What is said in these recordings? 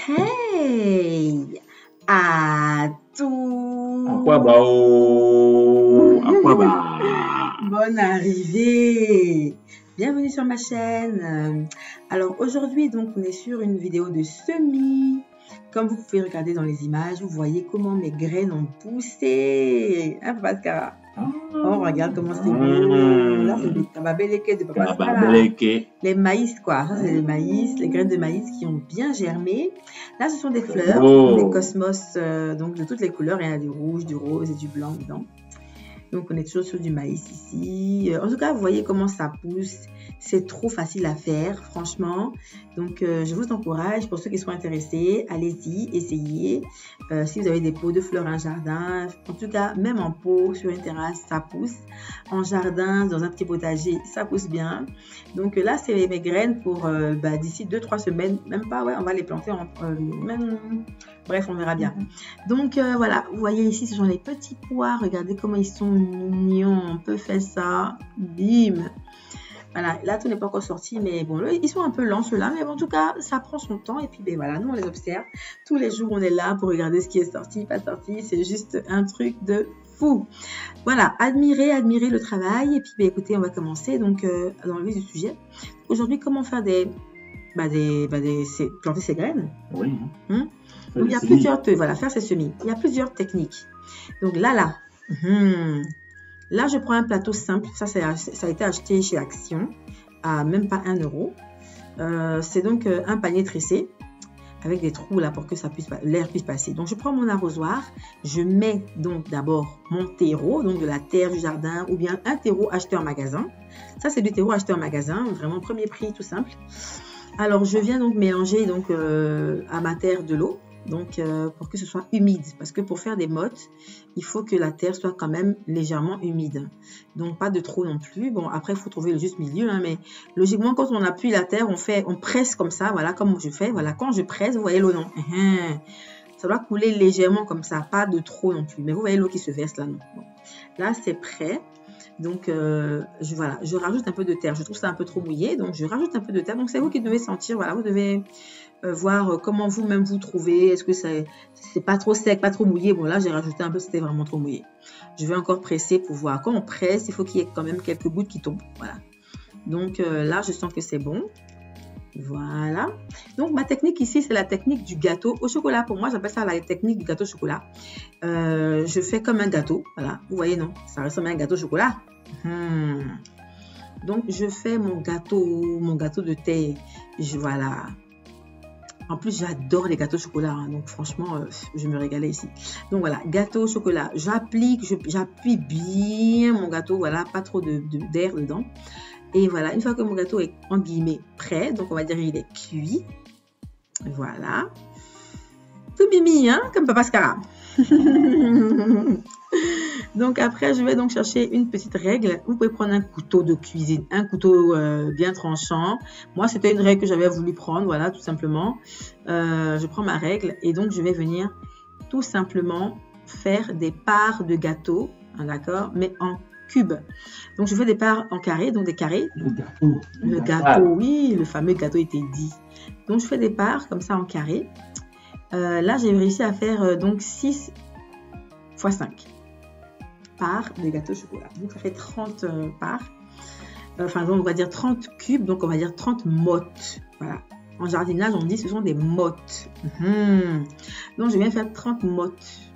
Hey! À tout! Akwaba o, akwaba. Bonne arrivée! Bienvenue sur ma chaîne. Alors aujourd'hui, donc, on est sur une vidéo de semis. Comme vous pouvez regarder dans les images, vous voyez comment mes graines ont poussé. Hein, Papa Scara? Oh, regarde comment c'est beau. Là, c'est des kababeleke de Papa Scara. Kababeleke. Les maïs, quoi. Ça, c'est les maïs, les graines de maïs qui ont bien germé. Là, ce sont des fleurs, Oh. des cosmos, donc de toutes les couleurs. Il y a du rouge, du rose et du blanc dedans. Donc, on est toujours sur du maïs ici. En tout cas, vous voyez comment ça pousse. C'est trop facile à faire, franchement. Donc, je vous encourage, pour ceux qui sont intéressés, allez-y, essayez. Si vous avez des pots de fleurs en jardin, en tout cas, même en pot, sur une terrasse, ça pousse. En jardin, dans un petit potager, ça pousse bien. Donc là, c'est mes graines pour d'ici 2-3 semaines. Même pas, ouais, on va les planter en... bref, on verra bien. Donc voilà, vous voyez ici, ce sont les petits pois. Regardez comment ils sont mignons. On peut faire ça. Bim. Voilà, là, tout n'est pas encore sorti, mais bon, là, ils sont un peu lents, ceux-là. Mais bon, en tout cas, ça prend son temps. Et puis, ben voilà, nous, on les observe. Tous les jours, on est là pour regarder ce qui est sorti, pas sorti. C'est juste un truc de fou. Voilà, admirez le travail. Et puis, ben, écoutez, on va commencer donc dans le vif du sujet. Aujourd'hui, comment faire planter ses graines. Oui. Donc, il y a plusieurs, voilà, faire ses semis. Il y a plusieurs techniques. Donc là, là, je prends un plateau simple. Ça a été acheté chez Action à même pas 1 euro. C'est donc un panier tressé avec des trous là pour que l'air puisse passer. Donc, je prends mon arrosoir. Je mets donc d'abord mon terreau, donc de la terre du jardin ou bien un terreau acheté en magasin. Ça, c'est du terreau acheté en magasin, vraiment premier prix, tout simple. Alors, je viens donc mélanger donc, à ma terre de l'eau. Donc, pour que ce soit humide. Parce que pour faire des mottes, il faut que la terre soit quand même légèrement humide. Donc, pas de trop non plus. Bon, après, il faut trouver le juste milieu. Hein, mais logiquement, quand on appuie la terre, on presse comme ça. Voilà, comme je fais. Voilà, quand je presse, vous voyez l'eau, non? Ça doit couler légèrement comme ça. Pas de trop non plus. Mais vous voyez l'eau qui se verse là, non? Bon. Là, c'est prêt. Donc, voilà, je rajoute un peu de terre. Je trouve ça un peu trop mouillé. Donc, je rajoute un peu de terre. Donc, c'est vous qui devez sentir. Voilà, vous devez... voir comment vous-même vous trouvez. Est-ce que c'est pas trop sec, pas trop mouillé? Bon, là, j'ai rajouté un peu, c'était vraiment trop mouillé. Je vais encore presser pour voir. Quand on presse, il faut qu'il y ait quand même quelques gouttes qui tombent. Voilà. Donc là, je sens que c'est bon. Voilà. Donc, ma technique ici, c'est la technique du gâteau au chocolat. Pour moi, j'appelle ça la technique du gâteau au chocolat. Je fais comme un gâteau. Voilà. Vous voyez, non? Ça ressemble à un gâteau au chocolat. Donc, je fais mon gâteau de thé. Voilà. En plus, j'adore les gâteaux au chocolat. Hein, donc, franchement, je me régalais ici. Donc, voilà, gâteau au chocolat. J'appuie bien mon gâteau. Voilà, pas trop d'air dedans. Et voilà, une fois que mon gâteau est, en guillemets, prêt, donc on va dire il est cuit. Voilà. Tout mimi, hein, comme Papa Scara. Donc après, je vais donc chercher une petite règle. Vous pouvez prendre un couteau de cuisine, un couteau bien tranchant. Moi, c'était une règle que j'avais voulu prendre, voilà, tout simplement. Je prends ma règle et donc je vais venir tout simplement faire des parts de gâteau, hein, d'accord, mais en cubes. Donc, je fais des parts en carré, donc des carrés. Le gâteau, oui, le fameux gâteau était dit. Donc, je fais des parts comme ça en carré. Là, j'ai réussi à faire donc 6 x 5 parts de gâteau au chocolat. Donc, ça fait 30 parts. Enfin, donc, on va dire 30 cubes, donc on va dire 30 mottes. Voilà. En jardinage, on dit ce sont des mottes. Donc, je viens faire 30 mottes.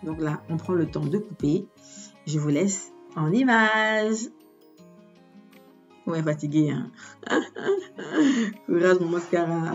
Donc là, on prend le temps de couper. Je vous laisse en image. On est fatigué, hein. Courage, mon mascara.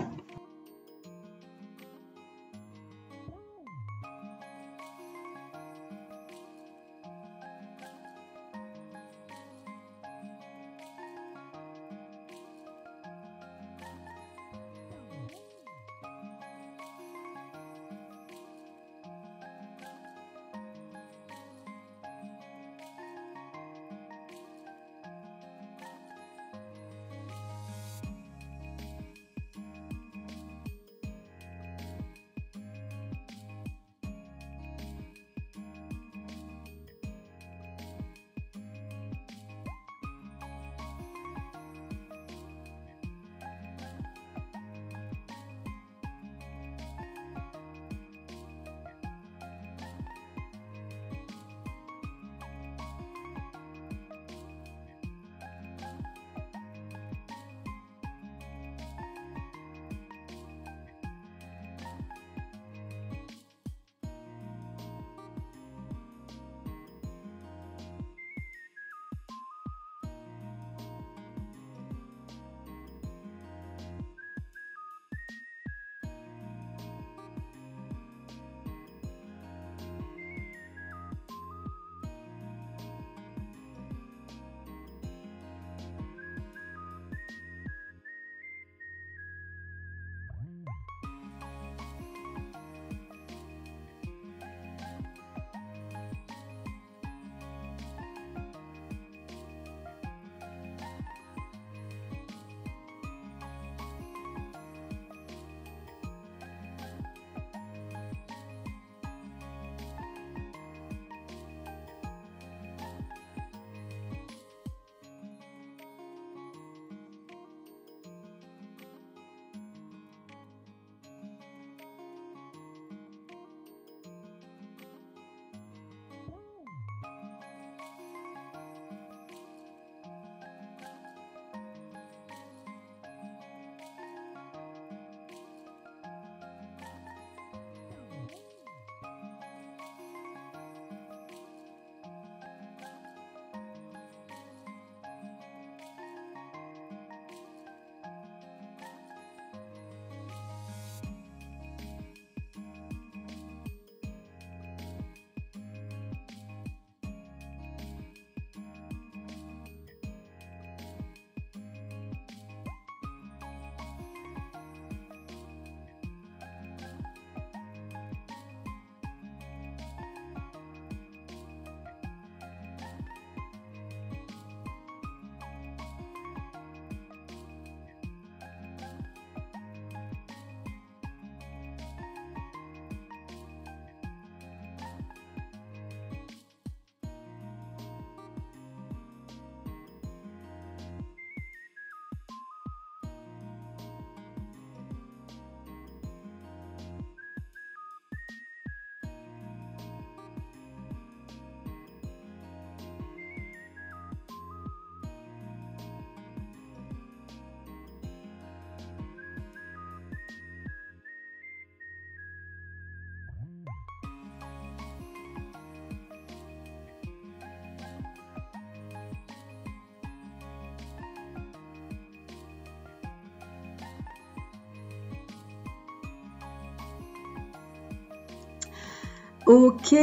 Ok,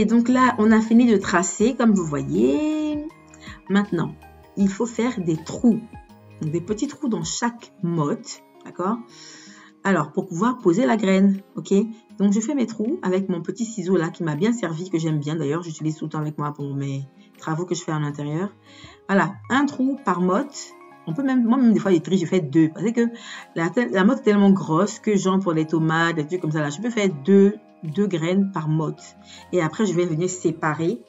donc là, on a fini de tracer, comme vous voyez. Maintenant, il faut faire des trous. Donc, des petits trous dans chaque motte, d'accord? Alors, pour pouvoir poser la graine, ok? Donc, je fais mes trous avec mon petit ciseau là qui m'a bien servi, que j'aime bien d'ailleurs. J'utilise tout le temps avec moi pour mes travaux que je fais à l'intérieur. Voilà, un trou par motte. On peut même, moi-même des fois, les tris, je fais deux. Parce que la motte est tellement grosse que genre pour les tomates, des trucs comme ça là, je peux faire deux graines par motte. Et après, je vais venir séparer.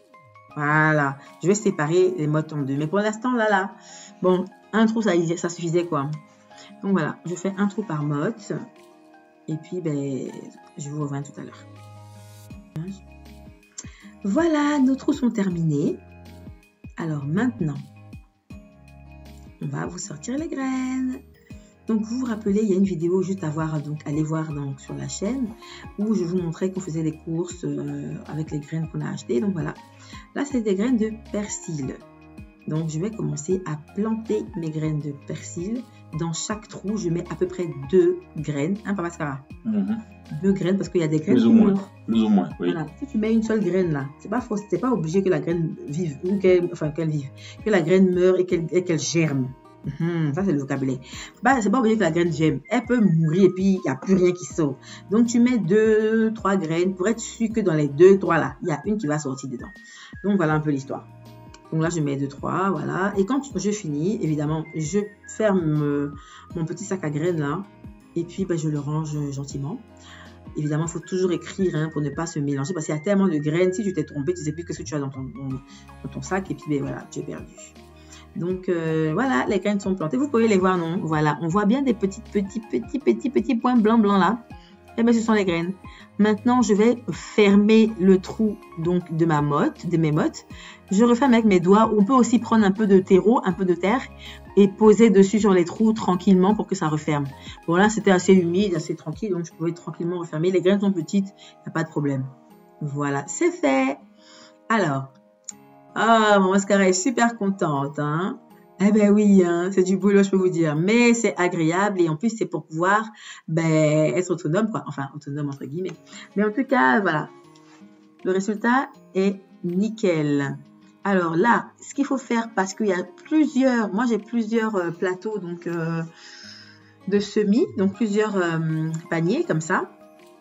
Voilà, je vais séparer les mottes en deux. Mais pour l'instant, là, bon, un trou, ça suffisait quoi. Donc voilà, je fais un trou par motte. Et puis, ben, je vous reviens tout à l'heure. Voilà, nos trous sont terminés. Alors maintenant, on va vous sortir les graines. Donc vous vous rappelez, il y a une vidéo juste à voir, donc allez voir donc, sur la chaîne, où je vous montrais qu'on faisait les courses avec les graines qu'on a achetées. Donc voilà, là c'est des graines de persil. Donc je vais commencer à planter mes graines de persil. Dans chaque trou, je mets à peu près 2 graines. Hein, Papa Scara? 2 graines parce qu'il y a des graines Plus ou moins, oui. Voilà. Si tu mets une seule graine là, c'est pas obligé que la graine vive, ou qu'elle vive, que la graine meure et qu'elle germe. Ça, c'est le vocabulaire. C'est pas obligé que la graine germe. Elle peut mourir et puis il n'y a plus rien qui sort. Donc, tu mets 2, 3 graines pour être sûr que dans les 2, 3 là, il y a une qui va sortir dedans. Donc, voilà un peu l'histoire. Donc là, je mets 2, 3, voilà. Et quand je finis, évidemment, je ferme mon petit sac à graines là. Et puis, ben, je le range gentiment. Évidemment, il faut toujours écrire hein, pour ne pas se mélanger parce qu'il y a tellement de graines. Si tu t'es trompé, tu ne sais plus ce que tu as dans ton sac. Et puis, ben, voilà, tu es perdu. Donc, voilà, les graines sont plantées. Vous pouvez les voir, non? Voilà, on voit bien des petits points blancs là. Et bien, ce sont les graines. Maintenant, je vais fermer le trou donc de mes mottes. Je referme avec mes doigts. On peut aussi prendre un peu de terreau, un peu de terre et poser dessus sur les trous tranquillement pour que ça referme. Bon, là, c'était assez humide, assez tranquille, donc je pouvais tranquillement refermer. Les graines sont petites, il n'y a pas de problème. Voilà, c'est fait. Alors, Maman Mascara est super contente, hein? Eh ben oui, hein, c'est du boulot, je peux vous dire. Mais c'est agréable et en plus, c'est pour pouvoir être autonome, quoi. Enfin, autonome entre guillemets. Mais en tout cas, voilà. Le résultat est nickel. Alors là, ce qu'il faut faire, parce qu'il y a moi j'ai plusieurs plateaux donc, de semis, donc plusieurs paniers comme ça.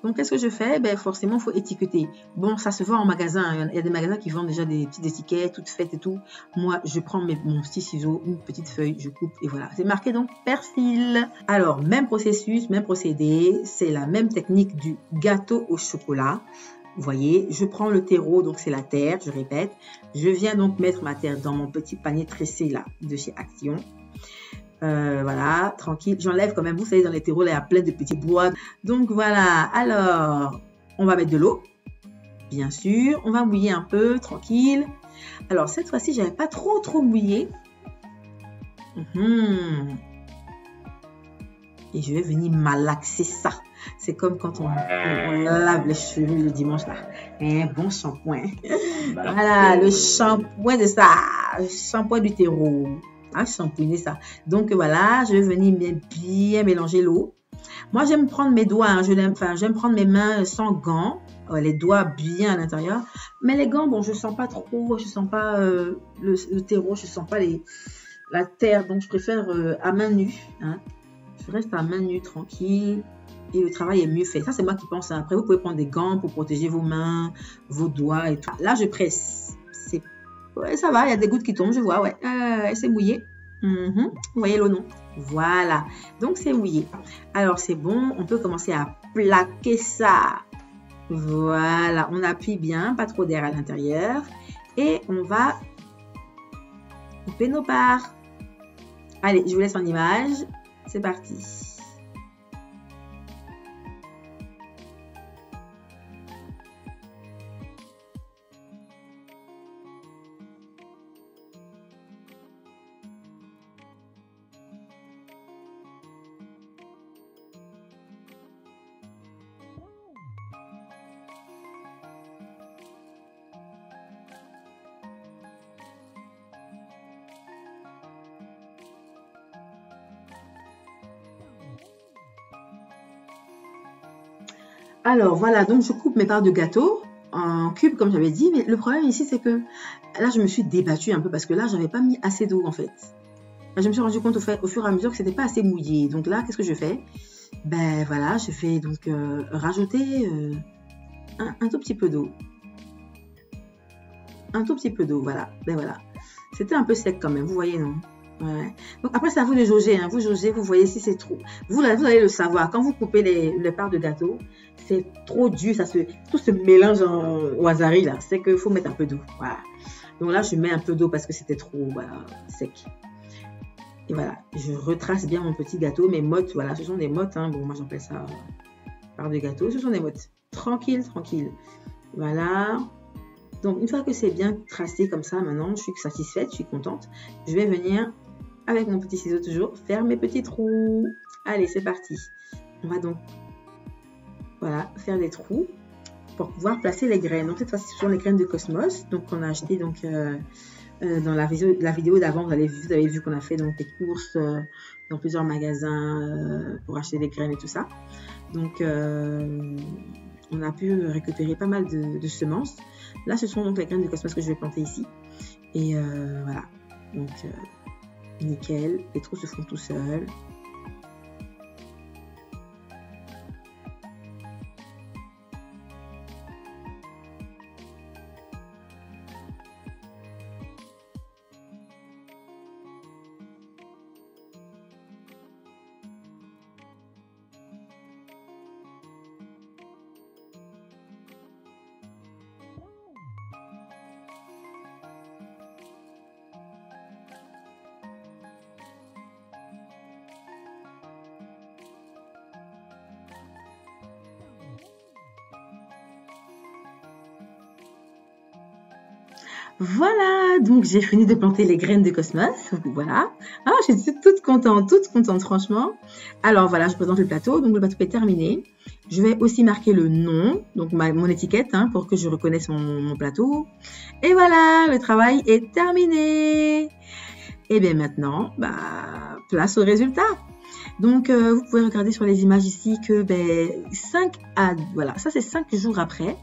Donc, qu'est-ce que je fais? Forcément, il faut étiqueter. Bon, ça se vend en magasin. Il y a des magasins qui vendent déjà des petites étiquettes, toutes faites et tout. Moi, je prends mon petit ciseau, une petite feuille, je coupe et voilà. C'est marqué donc persil. Alors, même processus, même procédé. C'est la même technique du gâteau au chocolat. Vous voyez, je prends le terreau, donc c'est la terre, je répète. Je viens donc mettre ma terre dans mon petit panier tressé là de chez Action. Voilà, tranquille. J'enlève quand même, vous savez, dans les terreaux, là, il y a plein de petits bois. Donc, voilà. Alors, on va mettre de l'eau, bien sûr. On va mouiller un peu, tranquille. Alors, cette fois-ci, je n'avais pas trop mouillé. Et je vais venir malaxer ça. C'est comme quand on lave les cheveux le dimanche, là. Un bon shampoing. Voilà, le shampoing de ça. Le shampoing du terreau. À shampouiner ça. Donc voilà, je vais venir bien mélanger l'eau. Moi, j'aime prendre mes doigts, hein, j'aime prendre mes mains sans gants, les doigts bien à l'intérieur. Mais les gants, bon, je sens pas trop, je sens pas le terreau, je sens pas la terre, donc je préfère à main nue. Hein. Je reste à main nue, tranquille, et le travail est mieux fait. Ça, c'est moi qui pense. Hein. Après, vous pouvez prendre des gants pour protéger vos mains, vos doigts et tout. Là, je presse. Ouais, ça va, il y a des gouttes qui tombent, je vois, ouais. C'est mouillé. Vous voyez l'eau, non? Voilà. Donc, c'est mouillé. Alors, c'est bon. On peut commencer à plaquer ça. Voilà. On appuie bien, pas trop d'air à l'intérieur. Et on va couper nos parts. Allez, je vous laisse en image. C'est parti. Alors, voilà, donc je coupe mes parts de gâteau. en cube, comme j'avais dit. Mais le problème ici, c'est que là, je me suis débattue un peu parce que là, j'avais pas mis assez d'eau, en fait. Là, je me suis rendu compte au fur et à mesure que c'était pas assez mouillé. Donc là, qu'est-ce que je fais? Ben voilà, je fais donc rajouter un tout petit peu d'eau. Un tout petit peu d'eau, voilà. Ben voilà. C'était un peu sec quand même, vous voyez, non? Ouais. Donc après, c'est à vous de jauger. Hein. Vous jaugez, vous voyez si c'est trop. Vous allez le savoir. Quand vous coupez les parts de gâteau, c'est trop dur. Tout se mélange au hasard là. C'est qu'il faut mettre un peu d'eau. Voilà. Donc là, je mets un peu d'eau parce que c'était trop sec. Et voilà, je retrace bien mon petit gâteau. Mes mottes, voilà, ce sont des mottes. Hein. Bon, moi, j'appelle ça part de gâteau. Ce sont des mottes. Tranquille, tranquille. Voilà. Donc, une fois que c'est bien tracé comme ça, maintenant, je suis satisfaite, je suis contente. Je vais venir, avec mon petit ciseau toujours, faire mes petits trous. Allez, c'est parti. On va donc, voilà, faire des trous pour pouvoir placer les graines. Donc, cette fois-ci, ce sont les graines de Cosmos. Donc, on a acheté donc, dans la vidéo d'avant, vous avez vu qu'on a fait donc, des courses dans plusieurs magasins pour acheter des graines et tout ça. Donc, on a pu récupérer pas mal de semences. Là, ce sont donc les graines de Cosmos que je vais planter ici. Et voilà. Donc, nickel. Les trous se font tout seuls. Voilà, donc j'ai fini de planter les graines de Cosmos. Voilà. Ah, je suis toute contente, franchement. Alors voilà, je présente le plateau. Donc le plateau est terminé. Je vais aussi marquer le nom, donc mon étiquette, hein, pour que je reconnaisse mon plateau. Et voilà, le travail est terminé. Et bien maintenant, place au résultat. Donc, vous pouvez regarder sur les images ici que voilà, ça c'est 5 jours après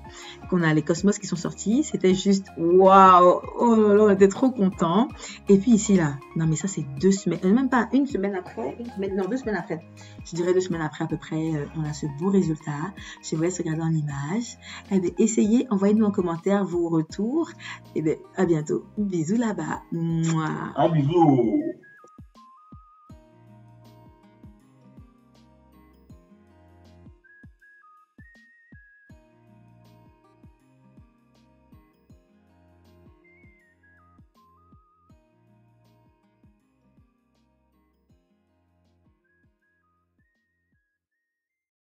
qu'on a les Cosmos qui sont sortis. C'était juste waouh, oh là là, on était trop contents. Et puis ici là, non mais ça c'est 2 semaines, même pas une semaine après, 2 semaines après. Je dirais 2 semaines après à peu près, on a ce beau résultat. Je vous laisse regarder en image. Eh bien, essayez, envoyez-nous en commentaire vos retours. Et bien, à bientôt. Bisous là-bas. Un bisou.